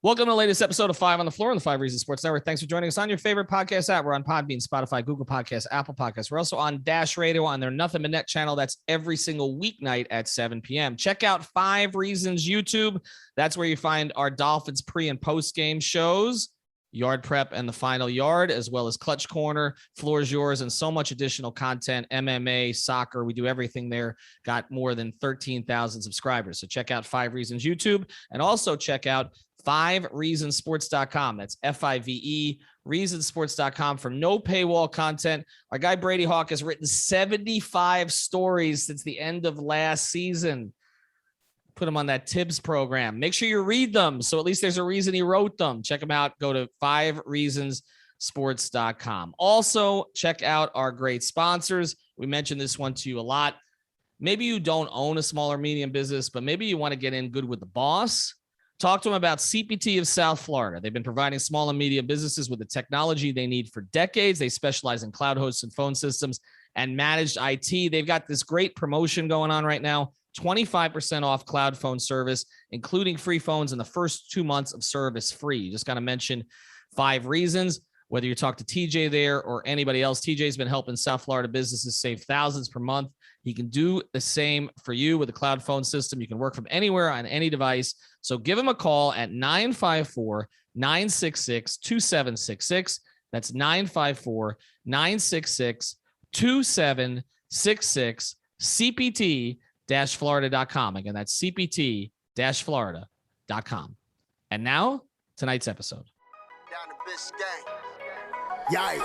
Welcome to the latest episode of 5 on the Floor on the 5 Reasons Sports Network. Thanks for joining us on your favorite podcast app. We're on Podbean, Spotify, Google Podcasts, Apple Podcasts. We're also on Dash Radio on their Nothing But Net channel. That's every single weeknight at 7 p.m. Check out 5 Reasons YouTube. That's where you find our Dolphins pre- and post-game shows, Yard Prep and the Final Yard, as well as Clutch Corner, Floor is Yours, and so much additional content, MMA, soccer. We do everything there. Got more than 13,000 subscribers. So check out 5 Reasons YouTube, and also check out 5reasonsports.com. That's FIVE, reasonsports.com for no paywall content. Our guy Brady Hawk has written 75 stories since the end of last season. Put him on that Tibbs program. Make sure you read them, so at least there's a reason he wrote them. Check him out. Go to 5reasonsports.com. Also, check out our great sponsors. We mentioned this one to you a lot. Maybe you don't own a small or medium business, but maybe you want to get in good with the boss. Talk to them about CPT of South Florida. They've been providing small and medium businesses with the technology they need for decades. They specialize in cloud hosts and phone systems and managed IT. They've got this great promotion going on right now, 25% off cloud phone service, including free phones in the first 2 months of service free. You just got to mention 5 Reasons. Whether you talk to TJ there or anybody else, TJ's been helping South Florida businesses save thousands per month. He can do the same for you with a cloud phone system. You can work from anywhere on any device. So give him a call at 954-966-2766. That's 954-966-2766, CPT-Florida.com. Again, that's CPT-Florida.com. And now, tonight's episode. Down the bitch gang. Yeah.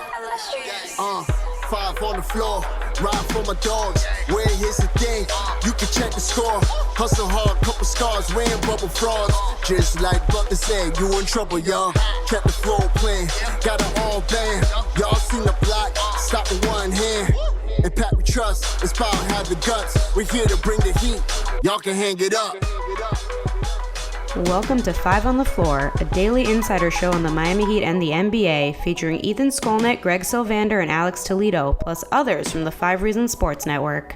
5 on the floor, ride for my dogs. Where here's the thing, you can check the score. Hustle hard, couple scars, wearing bubble frogs. Just like Butler said, you in trouble, y'all. Kept the floor playing, got it all band. Y'all seen the block, stop with one hand. And Pat we trust, it's power, have the guts. We're here to bring the heat, y'all can hang it up. Welcome to 5 on the Floor, a daily insider show on the Miami Heat and the NBA, featuring Ethan Skolnick, Greg Sylvander, and Alex Toledo, plus others from the 5 Reasons Sports Network.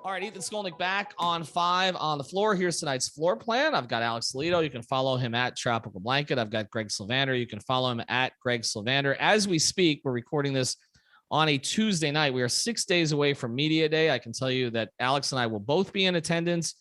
All right, Ethan Skolnick back on 5 on the Floor. Here's tonight's floor plan. I've got Alex Toledo. You can follow him at Tropical Blanket. I've got Greg Sylvander. You can follow him at Greg Sylvander. As we speak, we're recording this on a Tuesday night. We are 6 days away from Media Day. I can tell you that Alex and I will both be in attendance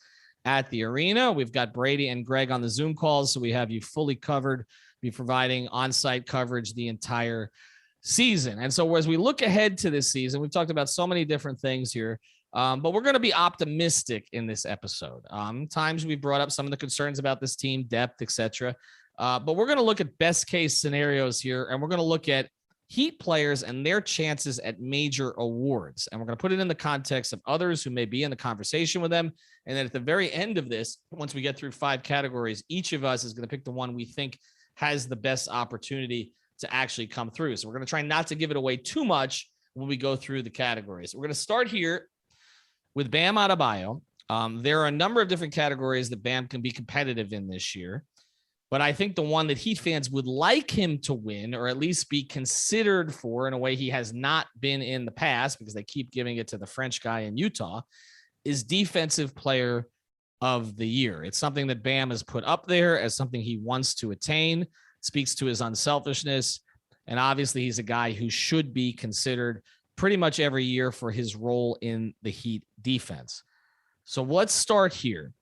at the arena. We've got Brady and Greg on the Zoom calls, so we have you fully covered, be providing on-site coverage the entire season. And so as we look ahead to this season, we've talked about so many different things here, but we're going to be optimistic in this episode. Times we've brought up some of the concerns about this team, depth, etc. But we're going to look at best case scenarios here, and we're going to look at Heat players and their chances at major awards. And we're going to put it in the context of others who may be in the conversation with them. And then at the very end of this, once we get through 5 categories, each of us is going to pick the one we think has the best opportunity to actually come through. So we're going to try not to give it away too much when we go through the categories. We're going to start here with Bam Adebayo. There are a number of different categories that Bam can be competitive in this year. But I think the one that Heat fans would like him to win, or at least be considered for in a way he has not been in the past, because they keep giving it to the French guy in Utah, is Defensive Player of the Year. It's something that Bam has put up there as something he wants to attain. It speaks to his unselfishness. And obviously he's a guy who should be considered pretty much every year for his role in the Heat defense. So let's start here.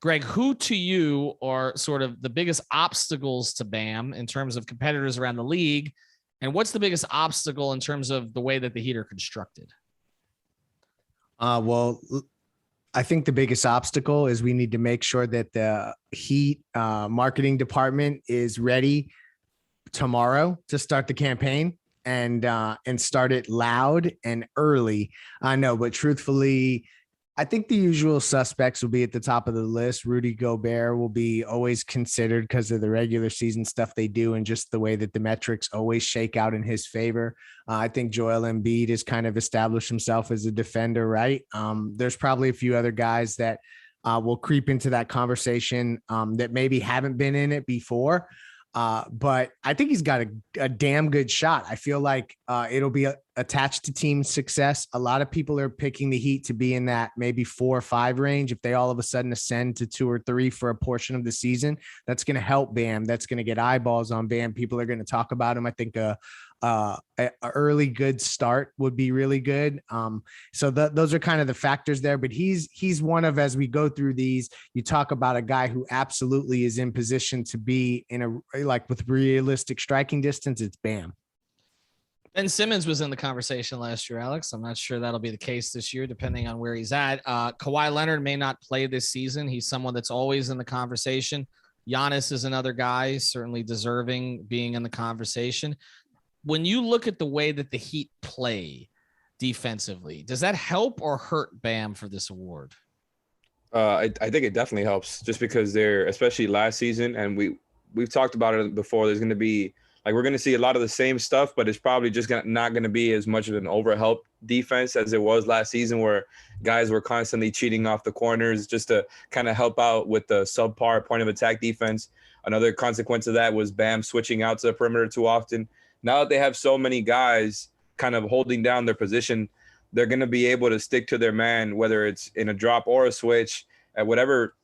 Greg, who to you are sort of the biggest obstacles to Bam in terms of competitors around the league? And what's the biggest obstacle in terms of the way that the Heat are constructed? Well, I think the biggest obstacle is we need to make sure that the Heat marketing department is ready tomorrow to start the campaign and start it loud and early. I know, but truthfully, I think the usual suspects will be at the top of the list. Rudy Gobert will be always considered because of the regular season stuff they do and just the way that the metrics always shake out in his favor. I think Joel Embiid has kind of established himself as a defender, right? There's probably a few other guys that will creep into that conversation that maybe haven't been in it before. But I think he's got a damn good shot. I feel like it'll be attached to team success. A lot of people are picking the Heat to be in that maybe 4 or 5 range. If they all of a sudden ascend to 2 or 3 for a portion of the season, that's going to help Bam. That's going to get eyeballs on Bam. People are going to talk about him. I think a early good start would be really good. So those are kind of the factors there, but he's one of, as we go through these, you talk about a guy who absolutely is in position to be in like with realistic striking distance. It's Bam. Ben Simmons was in the conversation last year, Alex. I'm not sure that'll be the case this year, depending on where he's at. Kawhi Leonard may not play this season. He's someone that's always in the conversation. Giannis is another guy, certainly deserving being in the conversation. When you look at the way that the Heat play defensively, does that help or hurt Bam for this award? I think it definitely helps, just because they're, especially last season, and we've talked about it before, there's going to be, like, we're going to see a lot of the same stuff, but it's probably just not going to be as much of an overhelp defense as it was last season, where guys were constantly cheating off the corners just to kind of help out with the subpar point of attack defense. Another consequence of that was Bam switching out to the perimeter too often. Now that they have so many guys kind of holding down their position, they're going to be able to stick to their man, whether it's in a drop or a switch, at whatever,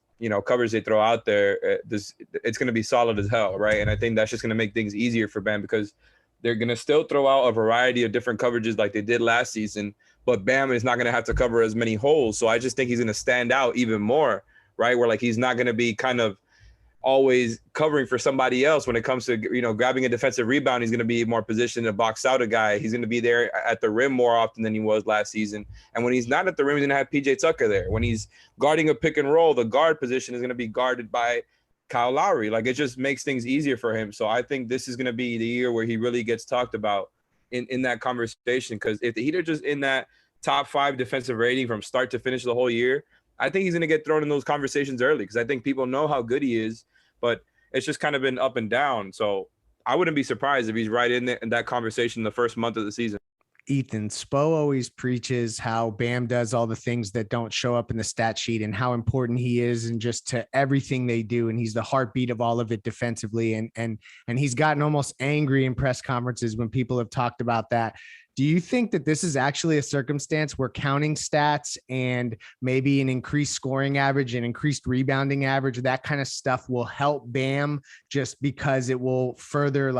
covers they throw out there. It's going to be solid as hell, right? And I think that's just going to make things easier for Bam, because they're going to still throw out a variety of different coverages like they did last season, but Bam is not going to have to cover as many holes. So I just think he's going to stand out even more, right? Where, like, he's not going to be kind of always covering for somebody else. When it comes to, grabbing a defensive rebound, he's going to be more positioned to box out a guy. He's going to be there at the rim more often than he was last season. And when he's not at the rim, he's going to have PJ Tucker there. When he's guarding a pick and roll, the guard position is going to be guarded by Kyle Lowry. Like, it just makes things easier for him. So I think this is going to be the year where he really gets talked about in that conversation, because if the Heat are just in that top 5 defensive rating from start to finish the whole year, I think he's going to get thrown in those conversations early, because I think people know how good he is, but it's just kind of been up and down. So I wouldn't be surprised if he's right in that conversation the first month of the season. Ethan, Spo always preaches how Bam does all the things that don't show up in the stat sheet and how important he is and just to everything they do. And he's the heartbeat of all of it defensively. And he's gotten almost angry in press conferences when people have talked about that. Do you think that this is actually a circumstance where counting stats and maybe an increased scoring average and increased rebounding average, that kind of stuff will help Bam just because it will further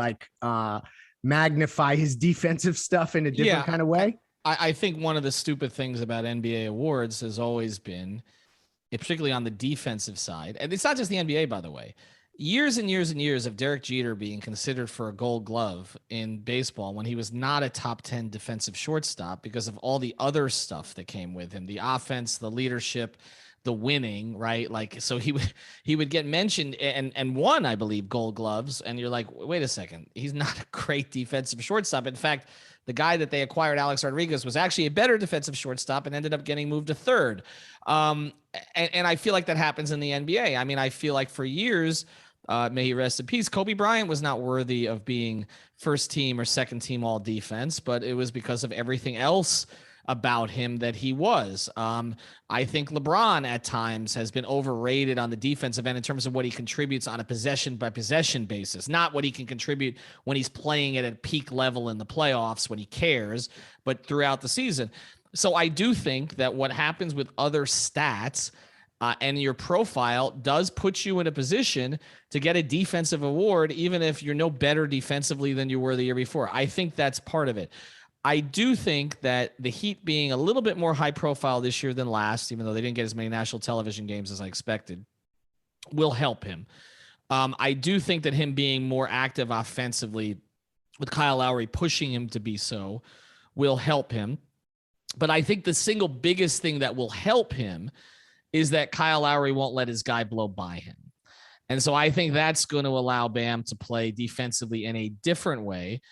magnify his defensive stuff in a different kind of way? I think one of the stupid things about NBA awards has always been, particularly on the defensive side, and it's not just the NBA, by the way, years and years and years of Derek Jeter being considered for a Gold Glove in baseball when he was not a top 10 defensive shortstop because of all the other stuff that came with him, the offense, the leadership, the winning, right? Like, so he would get mentioned and won, I believe, Gold Gloves. And you're like, wait a second, he's not a great defensive shortstop. In fact, the guy that they acquired, Alex Rodriguez, was actually a better defensive shortstop and ended up getting moved to third. And I feel like that happens in the NBA. I mean, I feel like for years, may he rest in peace, Kobe Bryant was not worthy of being first team or second team all defense, but it was because of everything else about him that he was. I think LeBron at times has been overrated on the defensive end in terms of what he contributes on a possession by possession basis, not what he can contribute when he's playing at a peak level in the playoffs when he cares, but throughout the season. So I do think that what happens with other stats and your profile does put you in a position to get a defensive award, even if you're no better defensively than you were the year before. I think that's part of it. I do think that the Heat being a little bit more high profile this year than last, even though they didn't get as many national television games as I expected, will help him. I do think that him being more active offensively with Kyle Lowry pushing him to be so will help him. But I think the single biggest thing that will help him is that Kyle Lowry won't let his guy blow by him. And so I think that's going to allow Bam to play defensively in a different way.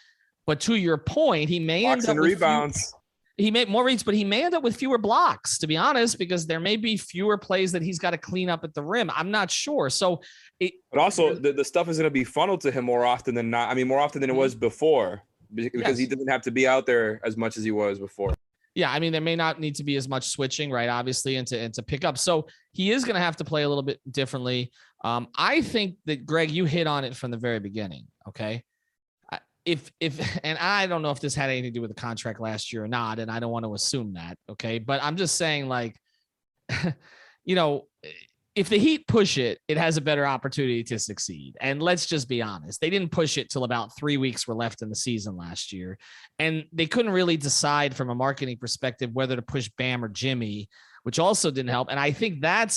But to your point, he may end up with rebounds. He made more reads, but he may end up with fewer blocks, to be honest, because there may be fewer plays that he's got to clean up at the rim. I'm not sure. So, but also the stuff is going to be funneled to him more often than not. I mean, more often than it was before, because he doesn't have to be out there as much as he was before. Yeah, I mean, there may not need to be as much switching, right? Obviously, and to pick up. So he is going to have to play a little bit differently. I think that, Greg, you hit on it from the very beginning. Okay. If and I don't know if this had anything to do with the contract last year or not, and I don't want to assume that. Okay. But I'm just saying, like, you know, if the Heat push it, it has a better opportunity to succeed. And let's just be honest. They didn't push it till about 3 weeks were left in the season last year. And they couldn't really decide from a marketing perspective whether to push Bam or Jimmy, which also didn't help. And I think that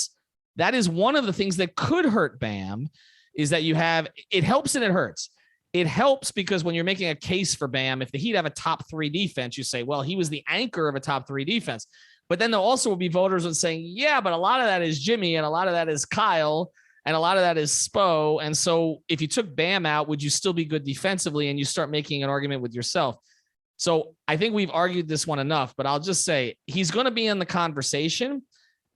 is one of the things that could hurt Bam, is that it helps and it hurts. It helps because when you're making a case for Bam, if the Heat have a top 3 defense, you say, well, he was the anchor of a top 3 defense. But then there also will be voters with saying, yeah, but a lot of that is Jimmy and a lot of that is Kyle and a lot of that is Spo. And so if you took Bam out, would you still be good defensively? And you start making an argument with yourself. So I think we've argued this one enough, but I'll just say he's going to be in the conversation,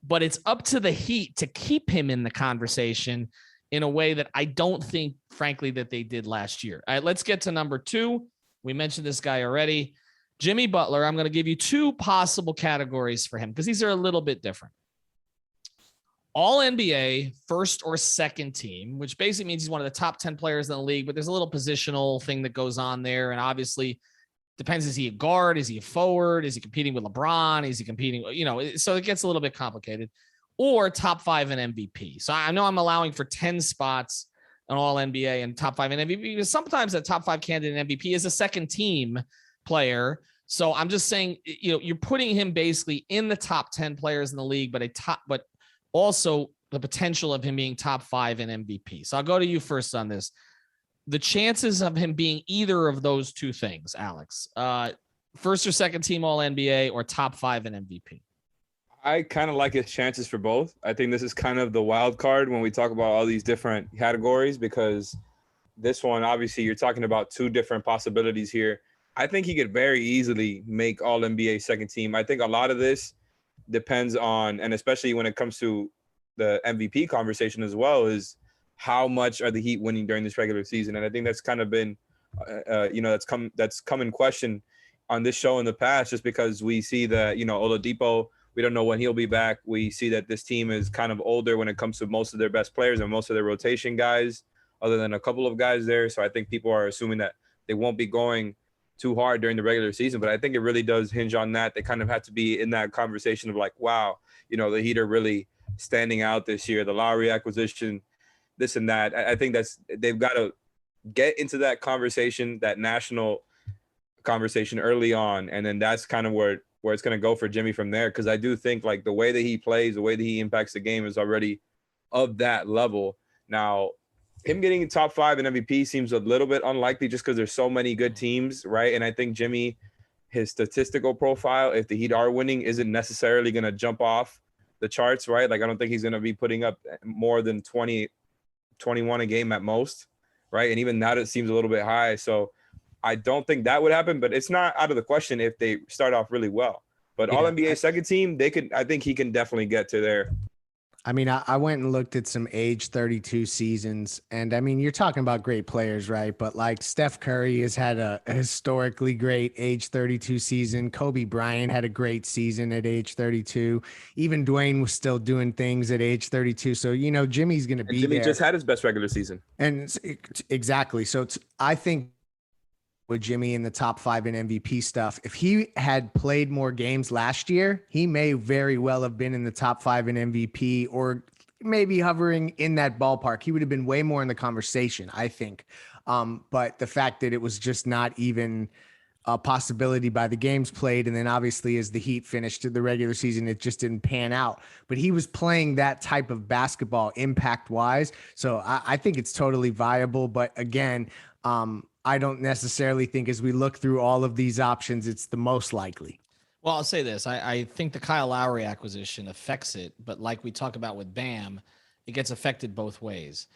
but it's up to the Heat to keep him in the conversation in a way that I don't think, frankly, that they did last year. All right, let's get to number 2. We mentioned this guy already. Jimmy Butler. I'm going to give you 2 possible categories for him because these are a little bit different. All NBA, first or second team, which basically means he's one of the top 10 players in the league, but there's a little positional thing that goes on there. And obviously depends, is he a guard? Is he a forward? Is he competing with LeBron? Is he competing, so it gets a little bit complicated. Or top 5 in MVP. So I know I'm allowing for 10 spots on all NBA and top 5 in MVP, because sometimes a top 5 candidate in MVP is a second team player. So I'm just saying, you're putting him basically in the top 10 players in the league, but also the potential of him being top 5 in MVP. So I'll go to you first on this. The chances of him being either of those 2 things, Alex, first or second team all NBA or top 5 in MVP. I kind of like his chances for both. I think this is kind of the wild card when we talk about all these different categories, because this one, obviously, you're talking about 2 different possibilities here. I think he could very easily make all NBA second team. I think a lot of this depends on, and especially when it comes to the MVP conversation as well, is how much are the Heat winning during this regular season? And I think that's kind of been, that's come in question on this show in the past, just because we see that, Oladipo, we don't know when he'll be back. We see that this team is kind of older when it comes to most of their best players and most of their rotation guys, other than a couple of guys there. So I think people are assuming that they won't be going too hard during the regular season. But I think it really does hinge on that. They kind of have to be in that conversation of like, wow, the Heat are really standing out this year. The Lowry acquisition, this and that. I think they've got to get into that conversation, that national conversation early on. And then that's kind of where it's going to go for Jimmy from there. Because I do think like the way that he plays, the way that he impacts the game is already of that level. Now, him getting top 5 in MVP seems a little bit unlikely just because there's so many good teams, right? And I think Jimmy, his statistical profile, if the Heat are winning, isn't necessarily going to jump off the charts, right? Like I don't think he's going to be putting up more than 20, 21 a game at most, right? And even that, it seems a little bit high. So I don't think that would happen, but it's not out of the question if they start off really well. But all NBA second team, I think he can definitely get to there. I mean, I went and looked at some age 32 seasons, and I mean, you're talking about great players, right? But like Steph Curry has had a historically great age 32 season. Kobe Bryant had a great season at age 32. Even Dwayne was still doing things at age 32. So, Jimmy's going to be Jimmy there. just had his best regular season. And exactly. So I think with Jimmy in the top 5 in MVP stuff, if he had played more games last year, he may very well have been in the top 5 in MVP, or maybe hovering in that ballpark. He would have been way more in the conversation, I think. But the fact that it was just not even a possibility by the games played, and then obviously as the Heat finished the regular season, it just didn't pan out. But he was playing that type of basketball impact-wise, so I think it's totally viable. But again, I don't necessarily think as we look through all of these options, it's the most likely. Well, I'll say this. I think the Kyle Lowry acquisition affects it, but like we talk about with Bam, it gets affected both ways.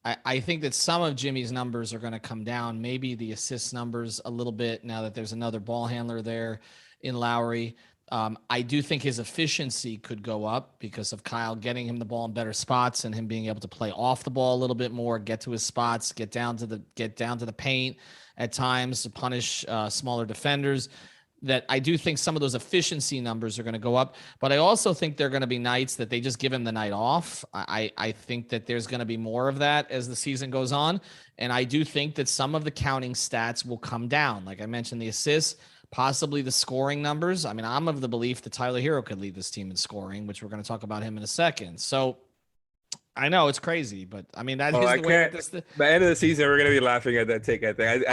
I think that some of Jimmy's numbers are going to come down, maybe the assist numbers a little bit now that there's another ball handler there in Lowry. I do think his efficiency could go up because of Kyle getting him the ball in better spots and him being able to play off the ball a little bit more, get to his spots, get down to the paint at times to punish smaller defenders. that I do think some of those efficiency numbers are going to go up, but I also think there are going to be nights that they just give him the night off. I think that there's going to be more of that as the season goes on. And I do think that some of the counting stats will come down. Like I mentioned, the assists, possibly the scoring numbers. I mean, I'm of the belief that Tyler Herro could lead this team in scoring, which we're going to talk about him in a second. So I know it's crazy, but I mean, that is the way that this. By the end of the season, we're going to be laughing at that take, I think.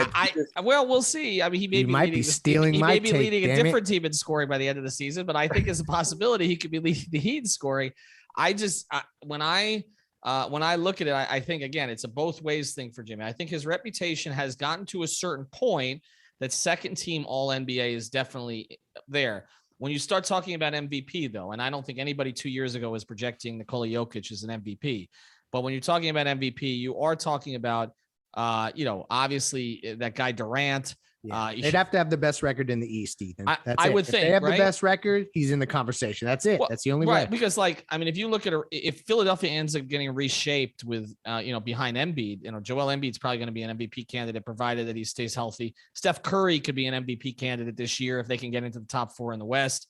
Well, we'll see. I mean, he may be stealing my take. He may be leading a different team in scoring by the end of the season, but I think it's a possibility he could be leading the Heat in scoring. When I look at it, I think, again, it's a both ways thing for Jimmy. I think his reputation has gotten to a certain point that second team All NBA is definitely there. When you start talking about MVP, though, and I don't think anybody 2 years ago was projecting Nikola Jokic as an MVP, but when you're talking about MVP, you are talking about, obviously that guy Durant. Yeah. They'd have to have the best record in the East, Ethan. I would think if they have right? the best record, he's in the conversation. That's it. Well, that's the only way. Because, if you look at if Philadelphia ends up getting reshaped with, behind Embiid, Joel Embiid's probably going to be an MVP candidate, provided that he stays healthy. Steph Curry could be an MVP candidate this year if they can get into the top 4 in the West.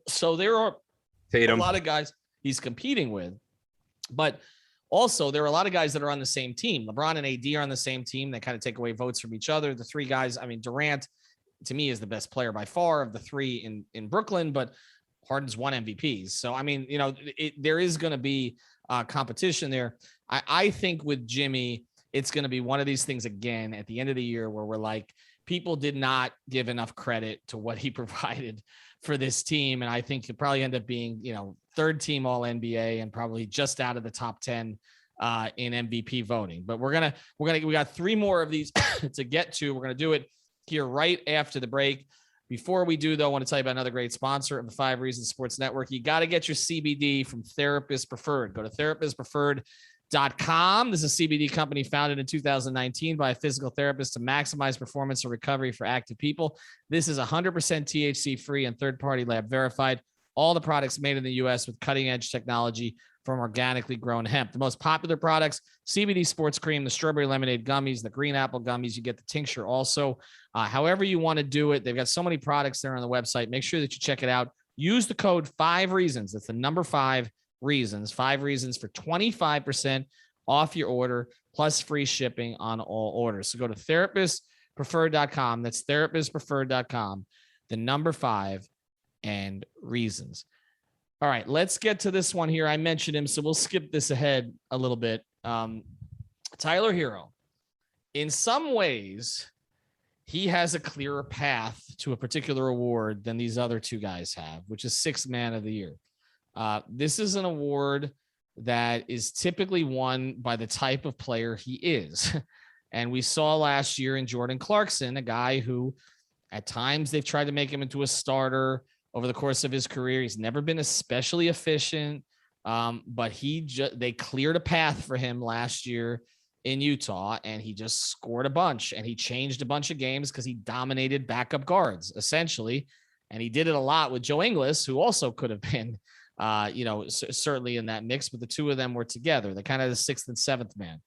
So there are Tatum. A lot of guys he's competing with, but also, there are a lot of guys that are on the same team. LeBron and AD are on the same team. They kind of take away votes from each other. The 3 guys, I mean, Durant, to me, is the best player by far of the 3 in Brooklyn, but Harden's won MVPs. So, I mean, there is going to be competition there. I think with Jimmy, it's going to be one of these things again at the end of the year where we're like, people did not give enough credit to what he provided for this team. And I think he'll probably end up being, 3rd team All NBA and probably just out of the top 10 in MVP voting. But we got 3 more of these to get to. We're going to do it here right after the break. Before we do, though, I want to tell you about another great sponsor of the 5 Reasons Sports Network. You got to get your CBD from Therapist Preferred. Go to therapistpreferred.com. This is a CBD company founded in 2019 by a physical therapist to maximize performance and recovery for active people. This is 100% THC free and third-party lab verified. All the products made in the U.S. with cutting-edge technology from organically grown hemp. The most popular products, CBD Sports Cream, the Strawberry Lemonade Gummies, the Green Apple Gummies. You get the tincture also. However you want to do it. They've got so many products there on the website. Make sure that you check it out. Use the code 5 Reasons. That's the number 5 Reasons. 5 Reasons for 25% off your order plus free shipping on all orders. So go to therapistpreferred.com. That's therapistpreferred.com. The number 5 and Reasons. All right, let's get to this one here. I mentioned him, so we'll skip this ahead a little bit. Tyler Herro. In some ways, he has a clearer path to a particular award than these other 2 guys have, which is 6th Man of the Year. This is an award that is typically won by the type of player he is. And we saw last year in Jordan Clarkson, a guy who at times they've tried to make him into a starter over the course of his career. He's never been especially efficient, but they cleared a path for him last year in Utah, and he just scored a bunch, and he changed a bunch of games because he dominated backup guards, essentially. And he did it a lot with Joe Ingles, who also could have been, certainly in that mix, but the 2 of them were together. They're kind of the 6th and 7th man.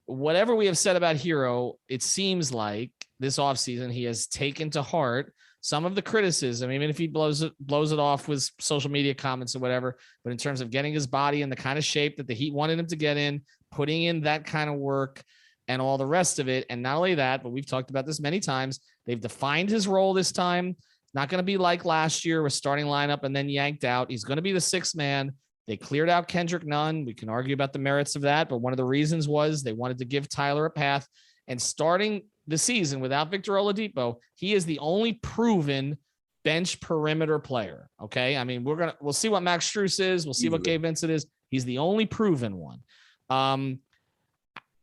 Whatever we have said about Herro, it seems like this offseason he has taken to heart some of the criticism, even if he blows it off with social media comments or whatever, but in terms of getting his body in the kind of shape that the Heat wanted him to get in, putting in that kind of work and all the rest of it. And not only that, but we've talked about this many times. They've defined his role this time. Not going to be like last year with starting lineup and then yanked out. He's going to be the 6th man. They cleared out Kendrick Nunn. We can argue about the merits of that, but one of the reasons was they wanted to give Tyler a path. And starting the season without Victor Oladipo, he is the only proven bench perimeter player. Okay. I mean, we'll see what Max Strus is. We'll see what Gabe Vincent is. He's the only proven one.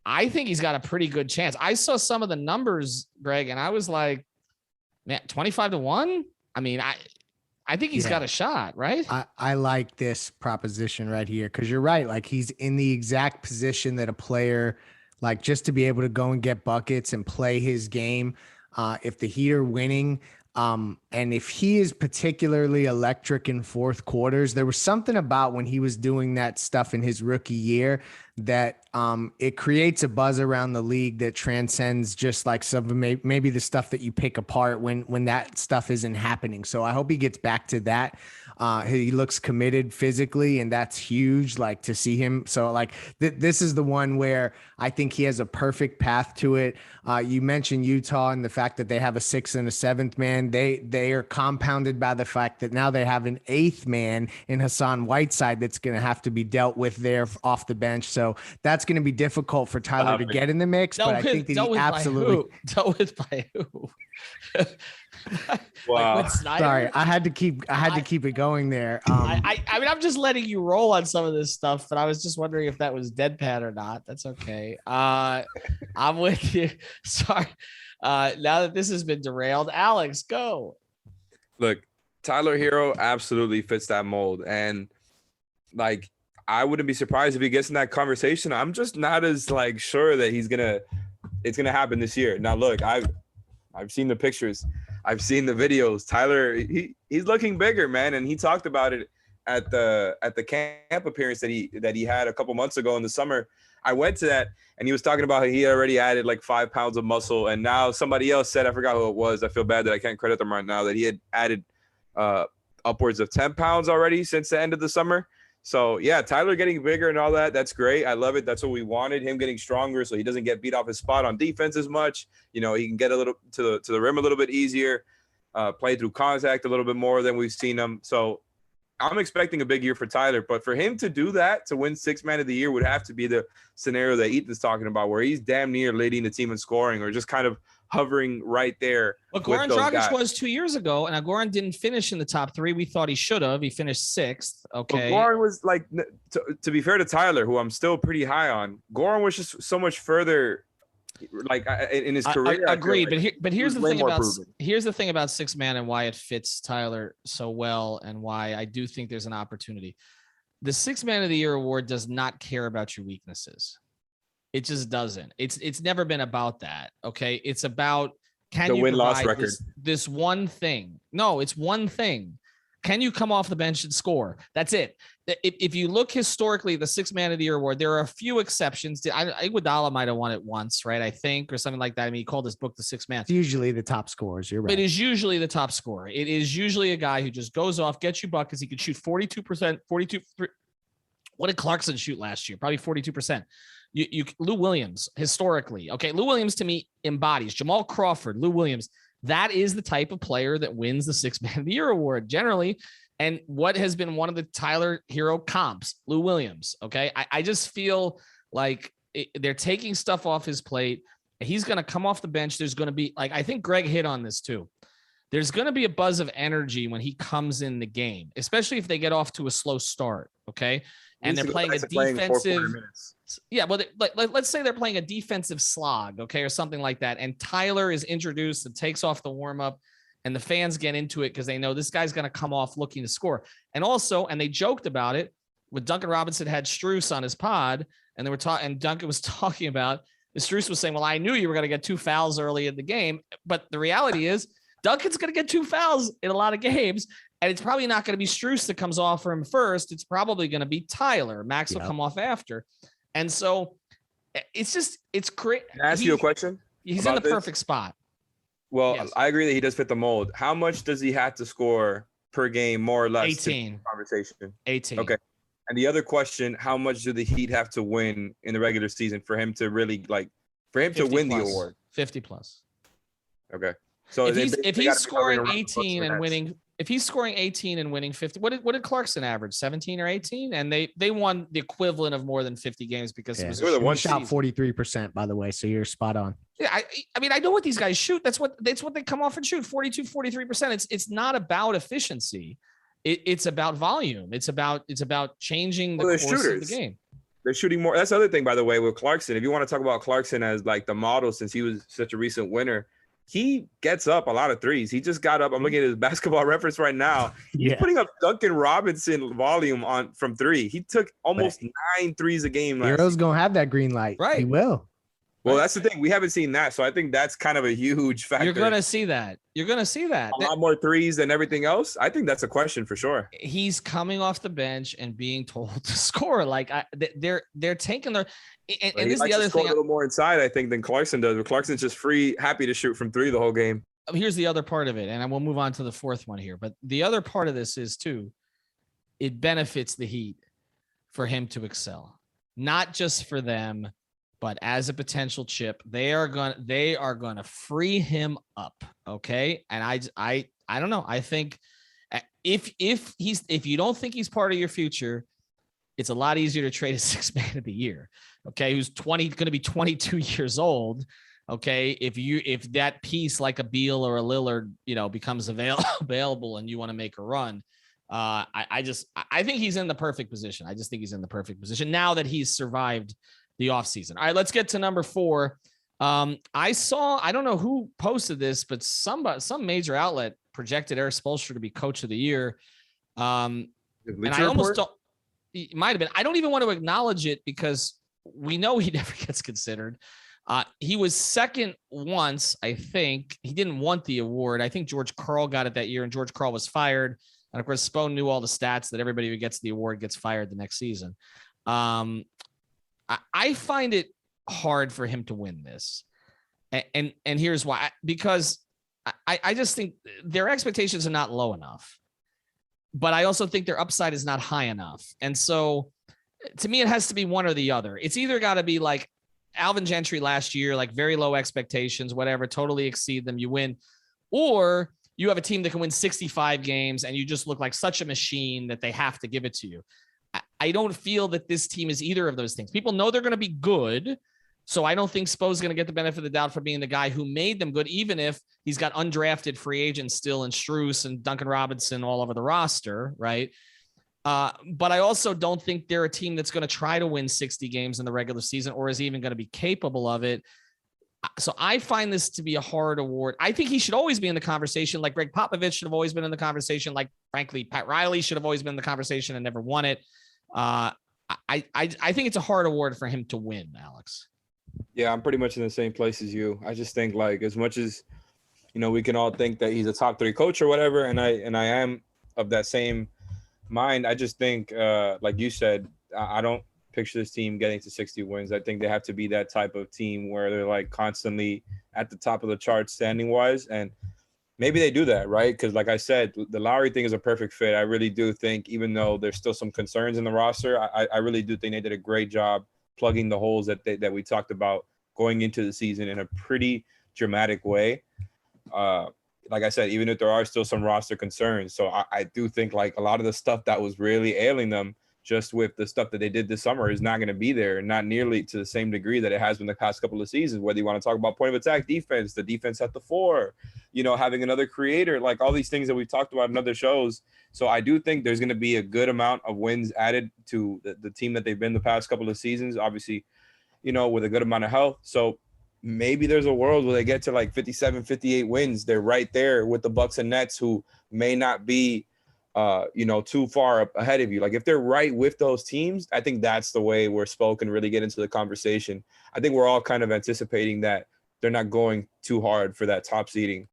I think he's got a pretty good chance. I saw some of the numbers, Greg, and I was like, man, 25-1. I mean, I think he's got a shot, right? I like this proposition right here. Cause you're right. Like he's in the exact position that a player, like just to be able to go and get buckets and play his game. If the Heat are winning, And if he is particularly electric in fourth quarters, there was something about when he was doing that stuff in his rookie year that it creates a buzz around the league that transcends just like some of maybe the stuff that you pick apart when that stuff isn't happening. So I hope he gets back to that. He looks committed physically, and that's huge, like to see him. So like this is the one where I think he has a perfect path to it. You mentioned Utah and the fact that they have a 6th and a 7th man. They are compounded by the fact that now they have an 8th man in Hassan Whiteside that's going to have to be dealt with there off the bench. So that's going to be difficult for Tyler to get in the mix. But I think that he absolutely dealt with by who? Wow. Like sorry, I had to keep it going there. I mean, I'm just letting you roll on some of this stuff, but I was just wondering if that was deadpan or not. That's okay. I'm with you. Sorry. Now that this has been derailed, Alex, go. Look, Tyler Herro absolutely fits that mold, and like I wouldn't be surprised if he gets in that conversation. I'm just not as like sure that it's gonna happen this year. Now, look, I've seen the pictures. I've seen the videos. Tyler, he's looking bigger, man. And he talked about it at the camp appearance that he had a couple months ago in the summer. I went to that, and he was talking about how he already added like 5 pounds of muscle. And now somebody else said, I forgot who it was. I feel bad that I can't credit them right now, that he had added upwards of 10 pounds already since the end of the summer. So yeah, Tyler getting bigger and all that, that's great. I love it. That's what we wanted, him getting stronger so he doesn't get beat off his spot on defense as much. You know, he can get a little to the rim a little bit easier, play through contact a little bit more than we've seen him. So I'm expecting a big year for Tyler, but for him to do that, to win 6th man of the year would have to be the scenario that Ethan's talking about, where he's damn near leading the team in scoring or just kind of hovering right there. But Goran Dragic was 2 years ago, and Goran didn't finish in the top 3. We thought he should have. He finished 6th. Okay. But Goran was like, to be fair to Tyler, who I'm still pretty high on, Goran was just so much further, like in his career. I agree, like, but here's the thing about here's the thing about 6th man and why it fits Tyler so well, and why I do think there's an opportunity. The 6th man of the year award does not care about your weaknesses. It just doesn't. It's never been about that. Okay. It's about, can the you win-loss record, this one thing? No, it's one thing. Can you come off the bench and score? That's it. If you look historically, the 6th man of the year award, there are a few exceptions. Iguodala might have won it once, right? I think, or something like that. I mean, he called his book the 6th man. It's usually the top scorers. You're right. It is usually the top scorer. It is usually a guy who just goes off, gets you buckets. He could shoot 42%, 42. What did Clarkson shoot last year? Probably 42%. Lou Williams, historically. Okay. Lou Williams to me embodies Jamal Crawford, Lou Williams. That is the type of player that wins the 6th man of the year award generally. And what has been one of the Tyler Herro comps, Lou Williams. Okay. I just feel like they're taking stuff off his plate. He's going to come off the bench. There's going to be, like, I think Greg hit on this too. There's going to be a buzz of energy when he comes in the game, especially if they get off to a slow start. Okay. And they're playing a defensive. Yeah, well, let's say they're playing a defensive slog, okay, or something like that. And Tyler is introduced and takes off the warm-up, and the fans get into it because they know this guy's going to come off looking to score. And also, and they joked about it, when Duncan Robinson had Strus on his pod, and they were talking, and Duncan was talking about, Strus was saying, well, I knew you were going to get 2 fouls early in the game, but the reality is Duncan's going to get 2 fouls in a lot of games. And it's probably not going to be Strus that comes off for him first. It's probably going to be Tyler. Max will come off after. And so it's great. Can I ask you a question? He's in the perfect spot. Well, yes. I agree that he does fit the mold. How much does he have to score per game, more or less? 18. Conversation. 18. Okay. And the other question, how much do the Heat have to win in the regular season for him to really to win the award? 50 plus. Okay. So if he's scoring 18 and winning, if he's scoring 18 and winning 50, what did Clarkson average? 17 or 18? And they won the equivalent of more than 50 games because it was the one shot 43%, by the way. So you're spot on. Yeah, I mean, I know what these guys shoot. That's what they come off and shoot, 42, 43%. It's not about efficiency. It's about volume. It's about changing the course of the game. They're shooting more. That's the other thing, by the way, with Clarkson. If you want to talk about Clarkson as like the model, since he was such a recent winner, he gets up a lot of threes. He just got up. I'm looking at his basketball reference right now. He's putting up Duncan Robinson volume from 3. He took almost 9 threes a game. Herro's going to have that green light. Right. He will. Well, that's the thing. We haven't seen that. So I think that's kind of a huge factor. You're going to see that. You're going to see that. A lot more threes than everything else. I think that's a question for sure. He's coming off the bench and being told to score. Like they're taking their and this is the other thing. A little more inside, I think, than Clarkson does. But Clarkson's just free, happy to shoot from three the whole game. Here's the other part of it, and I will move on to the fourth one here. But the other part of this is too, it benefits the Heat for him to excel, not just for them, but as a potential chip. They are going to free him up. Okay, and I don't know. I think if you don't think he's part of your future, it's a lot easier to trade a sixth man of the year. Okay, who's going to be 22 years old. Okay, if that piece like a Beal or a Lillard, becomes available and you want to make a run, I think he's in the perfect position. I just think he's in the perfect position now that he's survived the offseason. All right, let's get to number 4. I don't know who posted this, but some major outlet projected Erik Spoelstra to be coach of the year. And I almost don't. It might have been. I don't even want to acknowledge it because we know he never gets considered. He was second once, I think. He didn't want the award. I think George Karl got it that year, and George Karl was fired. And of course, Spo knew all the stats that everybody who gets the award gets fired the next season. I find it hard for him to win this. And here's why. Because I just think their expectations are not low enough. But I also think their upside is not high enough. And so to me, it has to be one or the other. It's either got to be like Alvin Gentry last year, like very low expectations, whatever, totally exceed them, you win. Or you have a team that can win 65 games and you just look like such a machine that they have to give it to you. I don't feel that this team is either of those things. People know they're going to be good. So I don't think Spo's going to get the benefit of the doubt for being the guy who made them good, even if he's got undrafted free agents still in Strus and Duncan Robinson all over the roster, right? But I also don't think they're a team that's going to try to win 60 games in the regular season or is even going to be capable of it. So I find this to be a hard award. I think he should always be in the conversation. Like Greg Popovich should have always been in the conversation. Like, frankly, Pat Riley should have always been in the conversation and never won it. I think it's a hard award for him to win, Alex. Yeah, I'm pretty much in the same place as you. I just think, like, as much as, we can all think that he's a top 3 coach or whatever, and I am of that same mind. I just think, like you said, I don't picture this team getting to 60 wins. I think they have to be that type of team where they're like constantly at the top of the chart standing wise. And maybe they do that, right? Because like I said, the Lowry thing is a perfect fit. I really do think, even though there's still some concerns in the roster, I really do think they did a great job plugging the holes that we talked about going into the season in a pretty dramatic way. Like I said, even if there are still some roster concerns. So I do think like a lot of the stuff that was really ailing them just with the stuff that they did this summer is not going to be there, not nearly to the same degree that it has been the past couple of seasons, whether you want to talk about point of attack defense, the defense at the 4, having another creator, like all these things that we've talked about in other shows. So I do think there's going to be a good amount of wins added to the team that they've been the past couple of seasons, obviously, with a good amount of health. So maybe there's a world where they get to like 57, 58 wins. They're right there with the Bucks and Nets, who may not be, too far ahead of you. Like if they're right with those teams, I think that's the way where Spo can really get into the conversation. I think we're all kind of anticipating that they're not going too hard for that top seeding.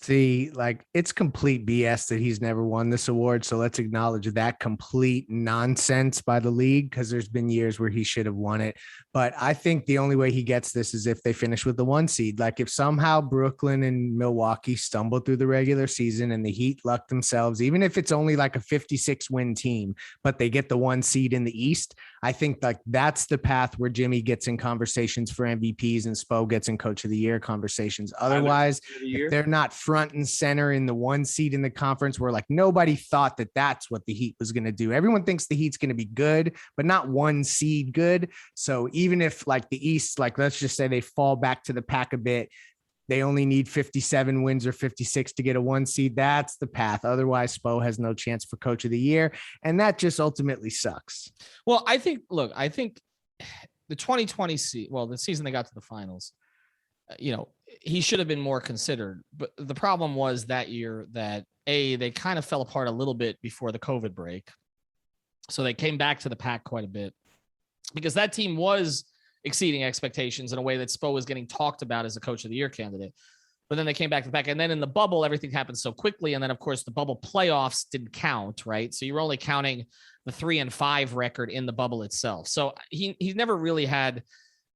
See, like it's complete BS that he's never won this award. So let's acknowledge that complete nonsense by the league, because there's been years where he should have won it. But I think the only way he gets this is if they finish with the 1 seed. Like if somehow Brooklyn and Milwaukee stumble through the regular season and the Heat luck themselves, even if it's only like a 56 win team, but they get the 1 seed in the East, I think like that's the path where Jimmy gets in conversations for MVPs and Spo gets in coach of the year conversations. Otherwise, if they're not front and center in the 1 seed in the conference, where like nobody thought that that's what the Heat was going to do. Everyone thinks the Heat's going to be good, but not 1 seed good. So even if like the East, like let's just say they fall back to the pack a bit, they only need 57 wins or 56 to get a 1 seed. That's the path. Otherwise, Spo has no chance for coach of the year. And that just ultimately sucks. Well, I think the 2020 the season they got to the finals, he should have been more considered. But the problem was that year that they kind of fell apart a little bit before the COVID break. So they came back to the pack quite a bit because that team was exceeding expectations in a way that Spo was getting talked about as a coach of the year candidate. But then they came back to back. And then in the bubble, everything happened so quickly. And then, of course, the bubble playoffs didn't count, right? So you were only counting the 3-5 record in the bubble itself. So he's never really had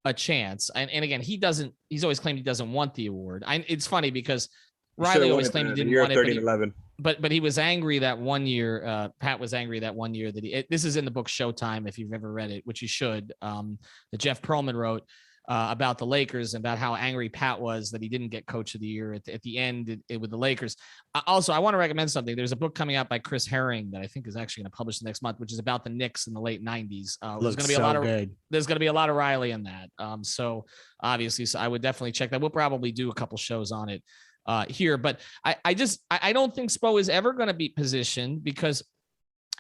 a chance. And again, he's always claimed he doesn't want the award. It's funny because Riley always claimed he didn't want it, but he was angry that one year. Pat was angry that one year that this is in the book Showtime, if you've ever read it, which you should, that Jeff Pearlman wrote about the Lakers and about how angry Pat was that he didn't get coach of the year at the end with the Lakers. Also, I want to recommend something. There's a book coming out by Chris Herring that I think is actually going to publish next month, which is about the Knicks in the late 90s. There's going to be a lot of Riley in that. So obviously, I would definitely check that. We'll probably do a couple shows on it here, but I don't think Spo is ever going to be positioned, because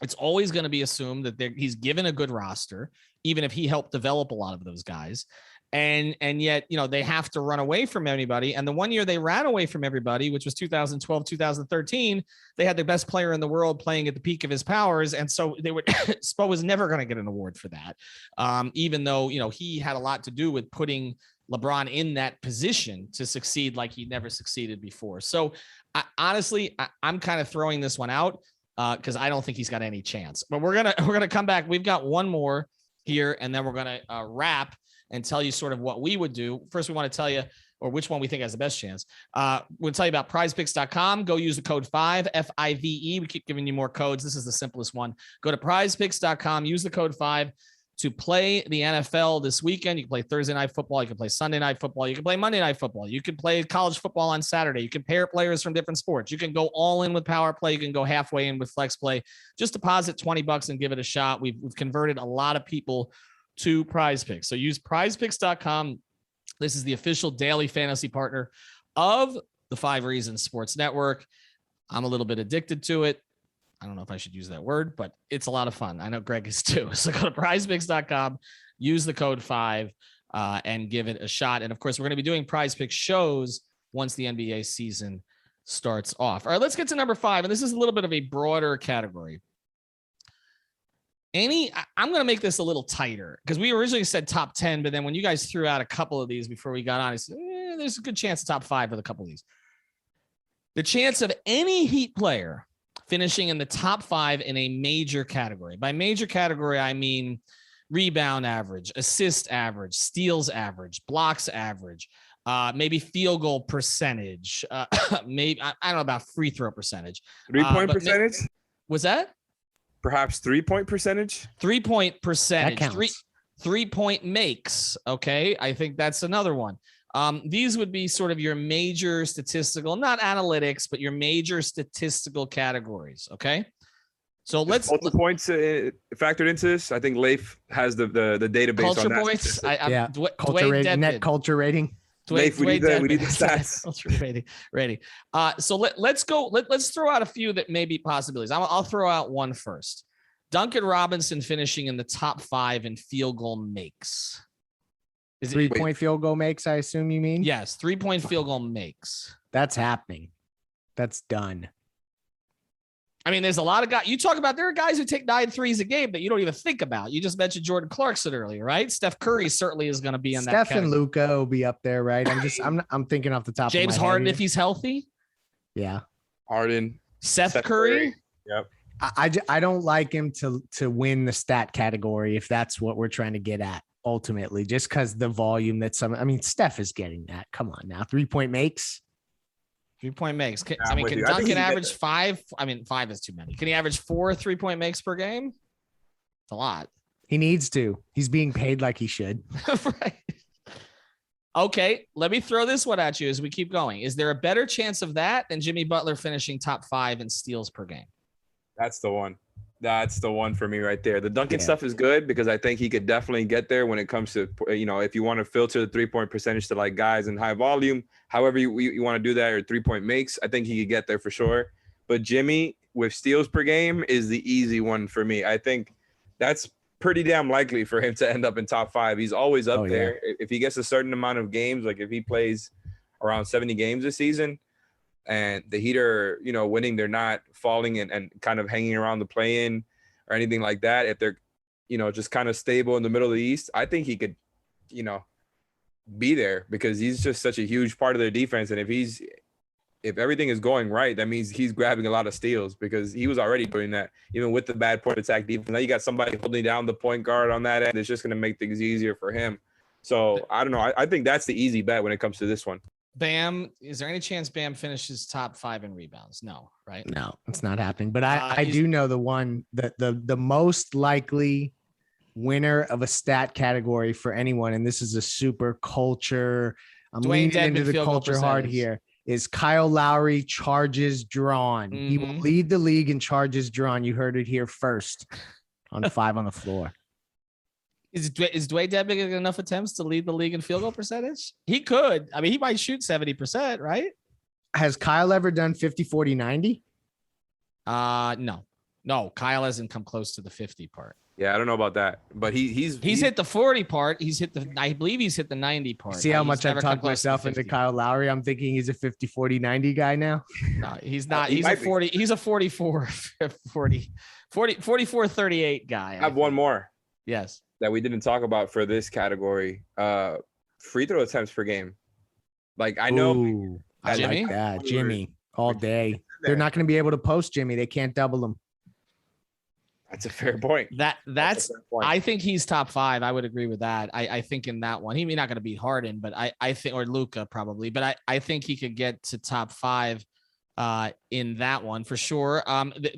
it's always going to be assumed that he's given a good roster, even if he helped develop a lot of those guys. And yet, they have to run away from anybody. And the one year they ran away from everybody, which was 2012, 2013, they had the best player in the world playing at the peak of his powers. And so Spo was never going to get an award for that. Even though, he had a lot to do with putting LeBron in that position to succeed like he never succeeded before. So honestly, I'm kind of throwing this one out because I don't think he's got any chance. But we're gonna come back. We've got one more here, and then we're gonna wrap and tell you sort of what we would do. First, we want to tell you, or which one we think has the best chance. We'll tell you about prizepicks.com. Go use the code 5, FIVE. We keep giving you more codes. This is the simplest one. Go to prizepicks.com, use the code 5 to play the NFL this weekend. You can play Thursday night football. You can play Sunday night football. You can play Monday night football. You can play college football on Saturday. You can pair players from different sports. You can go all in with power play. You can go halfway in with flex play. Just deposit $20 and give it a shot. We've converted a lot of people to Prize Picks. So use prizepicks.com. This is the official daily fantasy partner of the 5 Reasons Sports Network. I'm a little bit addicted to it. I don't know if I should use that word, but it's a lot of fun. I know Greg is too. So go to prizepicks.com, use the code 5, and give it a shot. And of course, we're going to be doing Prize Picks shows once the NBA season starts off. All right, let's get to number 5. And this is a little bit of a broader category. I'm going to make this a little tighter because we originally said top 10, but then when you guys threw out a couple of these before we got on, I said, there's a good chance of top 5 with a couple of these. The chance of any Heat player finishing in the top 5 in a major category. By major category, I mean rebound average, assist average, steals average, blocks average, maybe field goal percentage, maybe I don't know about free throw percentage. 3-point percentage? Was that? Perhaps 3-point percentage? 3-point percentage. That counts. 3-point makes. Okay. I think that's another one. These would be sort of your major statistical, not analytics, but your major statistical categories. Okay. So let's the points factored into this. I think Leif has the database culture on that. Points. Culture rating, net culture rating. Leif, we need the stats. Culture rating. Ready. So let's go. Let's throw out a few that may be possibilities. I'll throw out one first. Duncan Robinson finishing in the top 5 in field goal makes. Is 3-point field goal makes, I assume you mean? Yes, 3-point field goal makes. That's happening. That's done. I mean, there's a lot of guys. You talk about there are guys who take 9 threes a game that you don't even think about. You just mentioned Jordan Clarkson earlier, right? Steph Curry certainly is going to be in that. Steph and Luka will be up there, right? I'm thinking off the top. James of my Harden head if he's healthy. Yeah. Harden. Seth Curry. Yep. I don't like him to win the stat category if that's what we're trying to get at ultimately, just because the volume that Steph is getting that. Come on now. 3-point makes. 3-point makes. Can Duncan average 5? 5 is too many. Can he average 4 3-point makes per game? It's a lot. He needs to. He's being paid like he should. Right. Okay, let me throw this one at you as we keep going. Is there a better chance of that than Jimmy Butler finishing top 5 in steals per game? That's the one. That's the one for me right there. The Duncan stuff is good because I think he could definitely get there when it comes to, if you want to filter the 3-point percentage to like guys in high volume, however you want to do that, or 3-point makes, I think he could get there for sure. But Jimmy with steals per game is the easy one for me. I think that's pretty damn likely for him to end up in top 5. He's always up there. If he gets a certain amount of games, like if he plays around 70 games this season, and the Heat are, winning, they're not falling and kind of hanging around the play-in or anything like that. If they're, just kind of stable in the middle of the East, I think he could be there because he's just such a huge part of their defense. And if everything is going right, that means he's grabbing a lot of steals because he was already doing that, even with the bad point attack defense. Now you got somebody holding down the point guard on that end. It's just going to make things easier for him. So I don't know. I think that's the easy bet when it comes to this one. Bam, is there any chance Bam finishes top 5 in rebounds? No, right? No, it's not happening. But I do know the one that the most likely winner of a stat category for anyone, and this is a super culture. I'm Dwayne leaning into Dedmon the field goal culture hard percentage. here. Is Kyle Lowry charges drawn? He will lead the league in charges drawn. You heard it here first on 5 on the floor. Is Dwayne Dedmon getting enough attempts to lead the league in field goal percentage? He could. I mean, he might shoot 70%, right? Has Kyle ever done 50, 40, 90? No. Kyle hasn't come close to the 50 part. Yeah, I don't know about that, but he's hit the 40 part. I believe he's hit the 90 part. See how much I've talked myself into Kyle Lowry. I'm thinking he's a 50, 40, 90 guy now. No, he's not. He's a 40. He's a 44, 44, 38 guy. I have one more. Yes. That we didn't talk about for this category. Free throw attempts per game. Like I know. Ooh, I Jimmy? like that. Jimmy all day. They're not going to be able to post Jimmy. They can't double him. That's a fair point. That's I think he's top 5. I would agree with that. I think in that one, he's not going to beat Harden, but I think, or Luka probably, but I think he could get to top 5 in that one for sure.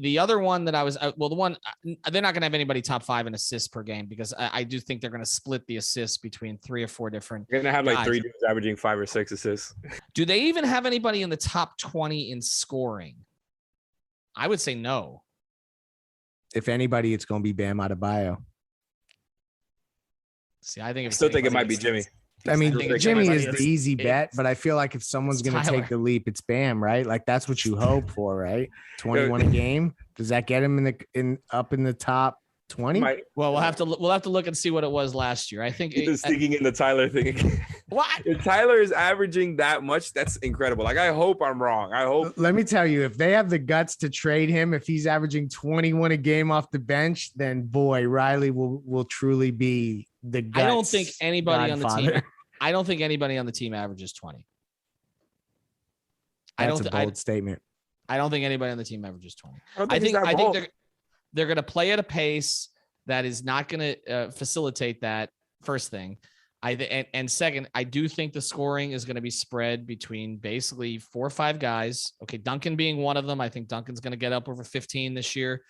The other one that I was, the one, they're not going to have anybody top 5 in assists per game because I do think they're going to split the assists between 3 or 4 different. You're going to have like guys. 3 dudes averaging 5 or 6 assists. Do they even have anybody in the top 20 in scoring? I would say no. If anybody, it's going to be Bam Adebayo. See, I think I still think it might be Jimmy. I mean, Jimmy is the easy bet, but I feel like if someone's going to take the leap, it's Bam, right? Like that's what you hope for, right? 21 a game. Does that get him up in the top 20? Well, we'll have to look and see what it was last year. I think just thinking in the Tyler thing again. What? If Tyler is averaging that much, that's incredible. Like I hope I'm wrong. I hope. Let me tell you, if they have the guts to trade him, if he's averaging 21 a game off the bench, then boy, Riley will truly be the guts. I don't think anybody Godfather. on the team. I don't think anybody on the team averages 20. That's a bold statement. I don't think anybody on the team averages 20. I think they're going to play at a pace that is not going to facilitate that. First thing, and second, I do think the scoring is going to be spread between basically 4 or 5 guys. Okay, Duncan being one of them. I think Duncan's going to get up over 15 this year.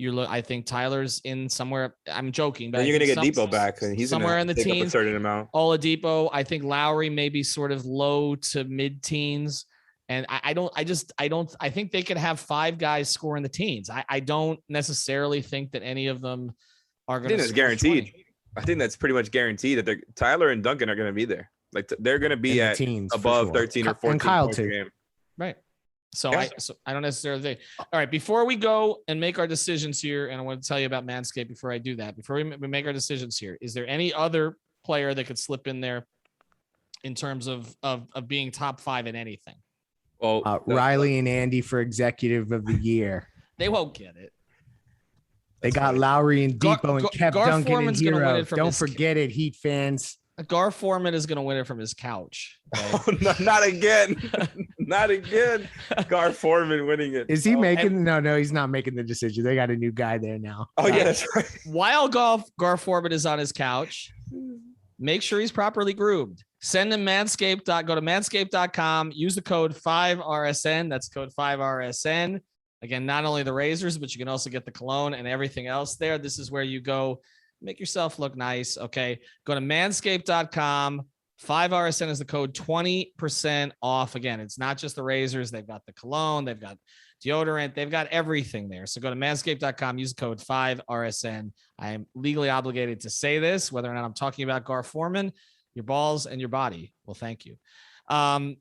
I think Tyler's in somewhere. I'm joking, but you're going to get Depot back, and he's somewhere in the teens. A certain amount. Oladipo. I think Lowry maybe sort of low to mid teens. And I think they could have 5 guys score in the teens. I don't necessarily think that any of them are going to. I think that's guaranteed. 20. I think that's pretty much guaranteed that Tyler and Duncan are going to be there. Like they're going to be at teens above 13 or 14. And Kyle too. Game. Right. So I don't necessarily think. All right. Before we go and make our decisions here, and I want to tell you about Manscaped before I do that, before we make our decisions here, is there any other player that could slip in there in terms of being top 5 in anything? Well, Riley and Andy for executive of the year. They won't get it. They got Lowry and Depot and kept Duncan Foreman's and Herro. Don't forget it, Heat fans. Gar Foreman is going to win it from his couch. Okay? Oh, no, not again. Not again. Gar Foreman winning it. Is he making? No, he's not making the decision. They got a new guy there now. Oh, yeah, that's right. While Gar Foreman is on his couch, make sure he's properly groomed. Send him Manscaped. Go to manscaped.com. Use the code 5RSN. That's code 5RSN. Again, not only the razors, but you can also get the cologne and everything else there. This is where you go make yourself look nice. Okay. Go to manscaped.com. 5RSN is the code, 20% off. Again, it's not just the razors. They've got the cologne. They've got deodorant. They've got everything there. So go to manscaped.com. Use the code 5RSN. I am legally obligated to say this, whether or not I'm talking about Gar Foreman, your balls, and your body. Well, thank you.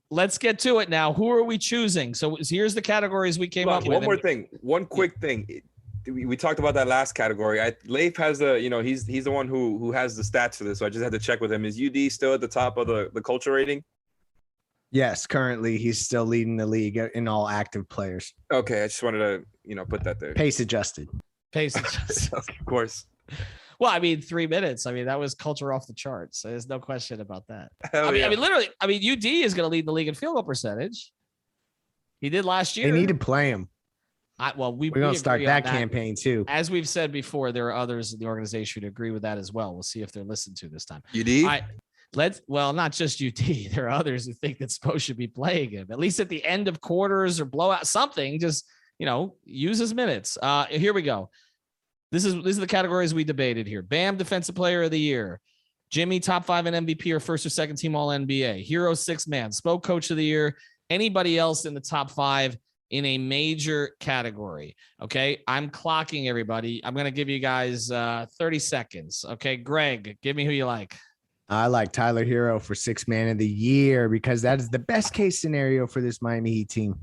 Let's get to it now. Who are we choosing? So here's the categories we came up with. One more thing. One quick thing. We talked about that last category. Leif has he's the one who has the stats for this. So I just had to check with him. Is UD still at the top of the culture rating? Yes, currently he's still leading the league in all active players. Okay, I just wanted to put that there. Pace adjusted. Pace adjusted. Of course. Well, I mean, 3 minutes. I mean, that was culture off the charts. So there's no question about that. Hell I mean, yeah. literally, UD is going to lead the league in field goal percentage. He did last year. They need to play him. We're going to start that campaign too. As we've said before, there are others in the organization who agree with that as well. We'll see if they're listened to this time. UD? Not just UD. There are others who think that Spo should be playing him, at least at the end of quarters or blowout, something. Just, use his minutes. Here we go. These are the categories we debated here. Bam, Defensive Player of the Year. Jimmy, top 5 in MVP or first or second team All NBA. Herro, 6th man. Spo, Coach of the Year. Anybody else in the top 5 in a major category? Okay, I'm clocking everybody. I'm going to give you guys 30 seconds. Okay, Greg, give me who you like. I like Tyler Herro for 6th man of the year because that is the best case scenario for this Miami Heat team.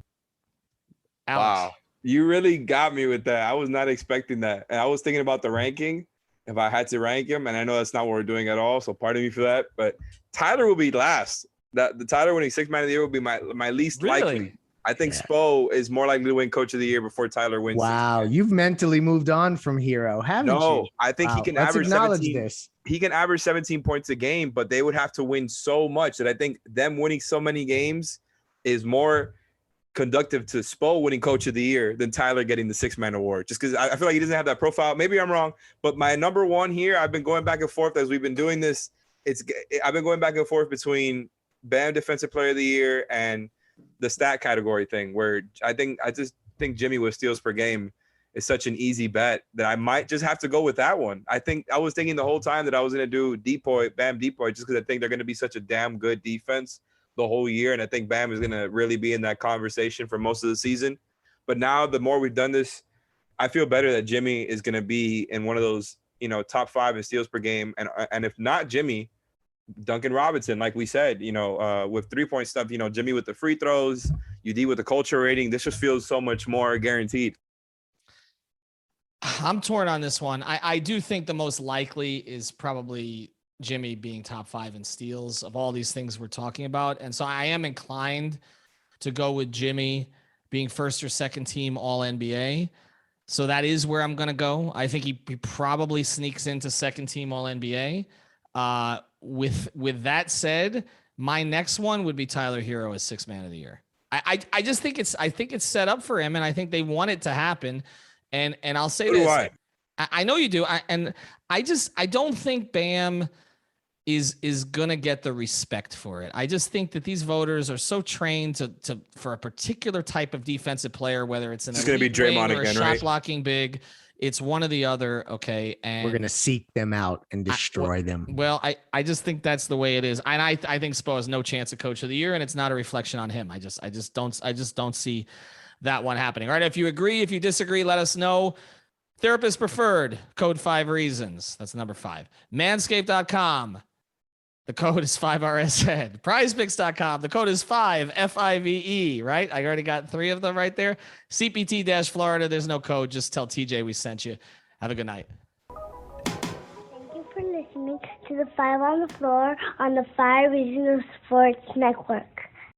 Alex. Wow. You really got me with that. I was not expecting that. And I was thinking about the ranking, if I had to rank him, and I know that's not what we're doing at all, so pardon me for that. But Tyler will be last. The Tyler winning 6th man of the year will be my least likely. I think Spo is more likely to win Coach of the Year before Tyler wins. Wow, you've mentally moved on from Herro, haven't you? No, I think he can Let's average acknowledge 17. This. He can average 17 points a game, but they would have to win so much that I think them winning so many games is more conductive to Spo winning Coach of the Year than Tyler getting the 6th man award. Just because I feel like he doesn't have that profile. Maybe I'm wrong, but my number one here, I've been going back and forth as we've been doing this. I've been going back and forth between Bam Defensive Player of the Year and the stat category thing, where I just think Jimmy with steals per game is such an easy bet that I might just have to go with that one. I was thinking the whole time that I was going to do DPOY, Bam DPOY, just because I think they're going to be such a damn good defense the whole year. And I think Bam is going to really be in that conversation for most of the season. But now the more we've done this, I feel better that Jimmy is going to be in one of those, top 5 in steals per game. And if not Jimmy, Duncan Robinson, like we said, with 3-point stuff, Jimmy with the free throws, UD with the culture rating, this just feels so much more guaranteed. I'm torn on this one. I do think the most likely is probably Jimmy being top 5 in steals of all these things we're talking about. And so I am inclined to go with Jimmy being first or second team All NBA. So that is where I'm going to go. I think he probably sneaks into second team All NBA. With that said, my next one would be Tyler Herro as 6th man of the year. I just think it's set up for him, and I think they want it to happen. And I'll say this. I know you do. I don't think Bam is gonna get the respect for it. I just think that these voters are so trained to for a particular type of defensive player, whether it's it's gonna be Draymond again, shot right? blocking big. It's one or the other. Okay. And we're gonna seek them out and destroy them. Well, I just think that's the way it is. And I think Spo has no chance of Coach of the Year, and it's not a reflection on him. I just don't see that one happening. All right. If you agree, if you disagree, let us know. Therapist preferred, code 5 reasons. That's number 5. Manscaped.com. The code is 5RSN. PrizePicks.com. The code is 5FIVE, right? I already got 3 of them right there. CPT-Florida. There's no code. Just tell TJ we sent you. Have a good night. Thank you for listening to the 5 on the Floor on the 5 Regional Sports Network.